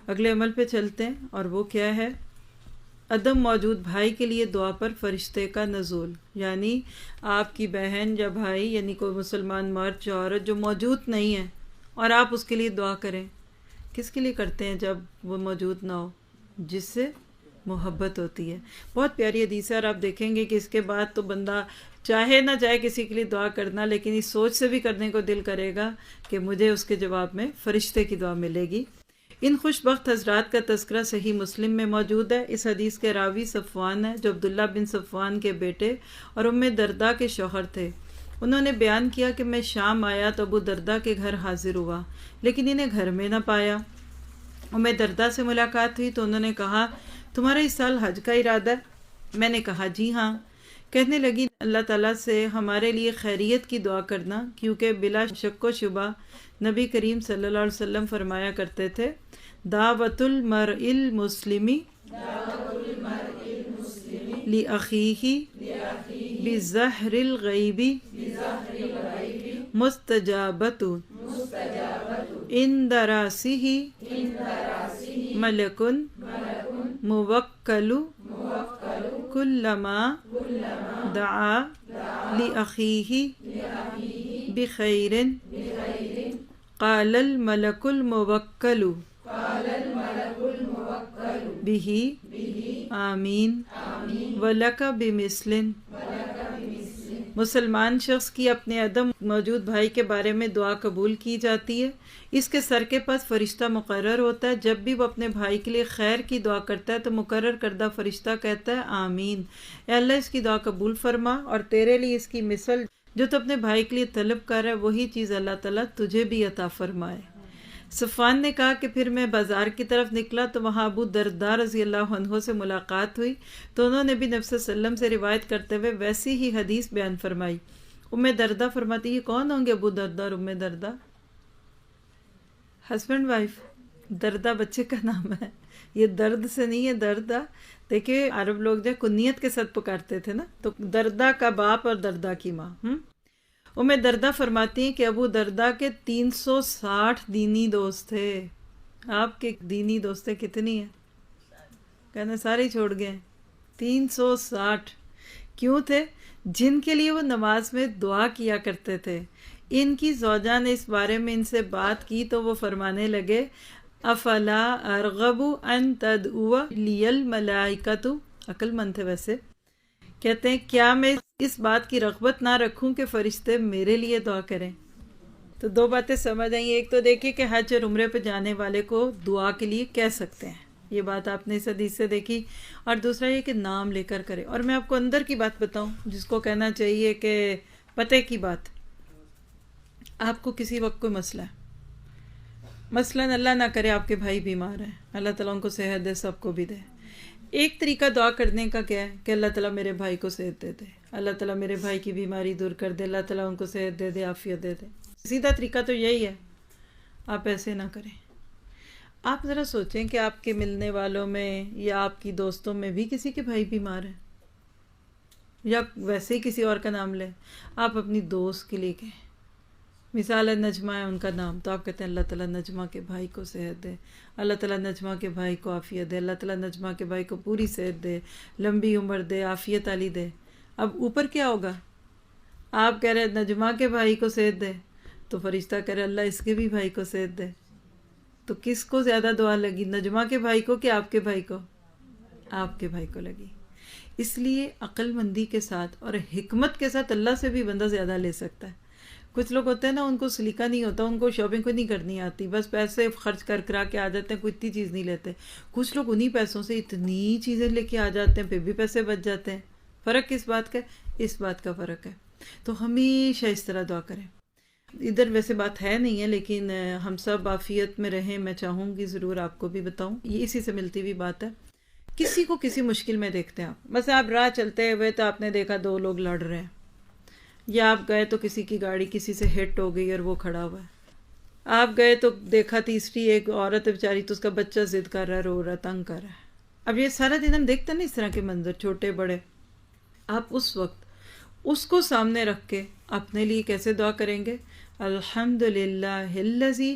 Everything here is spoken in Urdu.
اگلے عمل پہ چلتے ہیں، اور وہ کیا ہے؟ عدم موجود بھائی کے لیے دعا پر فرشتے کا نزول، یعنی آپ کی بہن یا بھائی، یعنی کوئی مسلمان مرد یا عورت جو موجود نہیں ہے اور آپ اس کے لیے دعا کریں. کس کے لیے کرتے ہیں جب وہ موجود نہ ہو؟ جس سے محبت ہوتی ہے. بہت پیاری حدیث ہے، اور آپ دیکھیں گے کہ اس کے بعد تو بندہ چاہے نہ چاہے کسی کے لیے دعا کرنا، لیکن اس سوچ سے بھی کرنے کو دل کرے گا کہ مجھے اس کے جواب میں فرشتے کی دعا ملے گی. ان خوش بخت حضرات کا تذکرہ صحیح مسلم میں موجود ہے. اس حدیث کے راوی صفوان ہے، جو عبداللہ بن صفوان کے بیٹے اور ام درداء کے شوہر تھے. انہوں نے بیان کیا کہ میں شام آیا تو ابو درداء کے گھر حاضر ہوا، لیکن انہیں گھر میں نہ پایا. ام درداء سے ملاقات ہوئی تو انہوں نے کہا، تمہارا اس سال حج کا ارادہ ہے؟ میں نے کہا جی ہاں. کہنے لگی، اللہ تعالیٰ سے ہمارے لیے خیریت کی دعا کرنا، کیونکہ بلا شک و شبہ نبی کریم صلی اللہ علیہ وسلم فرمایا کرتے تھے، دعوت المرء المسلم لأخیہ بظہر الغیب مستجابۃ عند راسہ ملک موکل کلما دعا لأخیہ بخیر قال الملک الموکل بہ آمین ولک بمثل. مسلمان شخص کی اپنے عدم موجود بھائی کے بارے میں دعا قبول کی جاتی ہے. اس کے سر کے پاس فرشتہ مقرر ہوتا ہے. جب بھی وہ اپنے بھائی کے لیے خیر کی دعا کرتا ہے تو مقرر کردہ فرشتہ کہتا ہے آمین، اے اللہ اس کی دعا قبول فرما، اور تیرے لیے اس کی مثل جو تو اپنے بھائی کے لیے طلب کر رہا ہے وہی چیز اللہ تعالیٰ تجھے بھی عطا فرمائے. صفوان نے کہا کہ پھر میں بازار کی طرف نکلا تو وہاں ابو درداء رضی اللہ عنہ سے ملاقات ہوئی تو انہوں نے بھی نبی صلی اللہ علیہ وسلم سے روایت کرتے ہوئے ویسی ہی حدیث بیان فرمائی. ام درداء فرماتی یہ کون ہوں گے ابو درداء اور ام درداء؟ Husband wife. درداء بچے کا نام ہے، یہ درد سے نہیں ہے، درداء. دیکھیں عرب لوگ جو کنیت کے ساتھ پکارتے تھے نا، تو درداء کا باپ اور درداء کی ماں. ام درداء فرماتی ہیں کہ ابو درداء کے 360 دینی دوست تھے. آپ کے دینی دوستیں کتنی ہیں؟ کہنا سارے ہی چھوڑ گئے. 360 کیوں تھے؟ جن کے لیے وہ نماز میں دعا کیا کرتے تھے. ان کی زوجہ نے اس بارے میں ان سے بات کی تو وہ فرمانے لگے، افلا ارغب ان تدعو لی الملائکۃ. عقل مند تھے ویسے. کہتے ہیں کیا میں اس بات کی رغبت نہ رکھوں کہ فرشتے میرے لیے دعا کریں؟ تو دو باتیں سمجھ آئیں. ایک تو دیکھیے کہ حج اور عمرے پہ جانے والے کو دعا کے لیے کہہ سکتے ہیں، یہ بات آپ نے اس حدیث سے دیکھی. اور دوسرا یہ کہ نام لے کر کرے. اور میں آپ کو اندر کی بات بتاؤں جس کو کہنا چاہیے کہ پتے کی بات. آپ کو کسی وقت کوئی مسئلہ ہے، مثلاً اللہ نہ کرے آپ کے بھائی بیمار ہیں، اللہ تعالیٰ ان کو صحت دے، سب کو بھی دے. ایک طریقہ دعا کرنے کا کیا ہے کہ اللہ تعالیٰ میرے بھائی کو صحت دے دے، اللہ تعالیٰ میرے بھائی کی بیماری دور کر دے، اللہ تعالیٰ ان کو صحت دے دے، عافیت دے دے. سیدھا طریقہ تو یہی ہے. آپ ایسے نہ کریں. آپ ذرا سوچیں کہ آپ کے ملنے والوں میں یا آپ کی دوستوں میں بھی کسی کے بھائی بیمار ہیں، یا ویسے ہی کسی اور کا نام لیں. آپ اپنی دوست کے لیے کہیں، مثال ہے نجمہ ہے ان کا نام، تو آپ کہتے ہیں اللہ تعالیٰ نجمہ کے بھائی کو صحت دے، اللہ تعالیٰ نجمہ کے بھائی کو عافیت دے، اللہ تعالیٰ نجمہ کے بھائی کو پوری صحت دے، لمبی عمر دے، عافیت علی دے. اب اوپر کیا ہوگا؟ آپ کہہ رہے ہیں نجمہ کے بھائی کو صحت دے، تو فرشتہ کہہ رہے اللہ اس کے بھی بھائی کو صحت دے. تو کس کو زیادہ دعا لگی، نجمہ کے بھائی کو کہ آپ کے بھائی کو؟ آپ کے بھائی کو لگی. اس لیے عقل مندی کے ساتھ اور حکمت کے ساتھ اللہ سے بھی بندہ زیادہ لے سکتا ہے. کچھ لوگ ہوتے ہیں نا، ان کو سلیقہ نہیں ہوتا، ان کو شاپنگ کو نہیں کرنی آتی، بس پیسے خرچ کرا کے آ جاتے ہیں، کوئی اتنی چیز نہیں لیتے. کچھ لوگ انہی پیسوں سے اتنی چیزیں لے کے آ جاتے ہیں، پھر بھی پیسے بچ جاتے ہیں. فرق کس بات کا ہے؟ اس بات کا فرق ہے. تو ہمیشہ اس طرح دعا کریں. ادھر ویسے بات ہے نہیں ہے، لیکن ہم سب عافیت میں رہیں، میں چاہوں گی ضرور آپ کو بھی بتاؤں. یہ اسی سے ملتی ہوئی بات ہے. کسی کو کسی مشکل میں دیکھتے ہیں آپ، بس آپ راہ چلتے ہوئے تو آپ نے دیکھا دو لوگ لڑ رہے ہیں، یا آپ گئے تو کسی کی گاڑی کسی سے ہٹ ہو گئی اور وہ کھڑا ہوا ہے. آپ گئے تو دیکھا تیسری ایک عورت بیچاری، تو اس کا بچہ ضد کر رہا ہے، رو رہا ہے، تنگ کر رہا ہے. اب یہ سارا دن ہم دیکھتے ہیں نا اس طرح کے منظر، چھوٹے بڑے. آپ اس وقت اس کو سامنے رکھ کے اپنے لیے کیسے دعا کریں گے؟ الحمدللہ الذی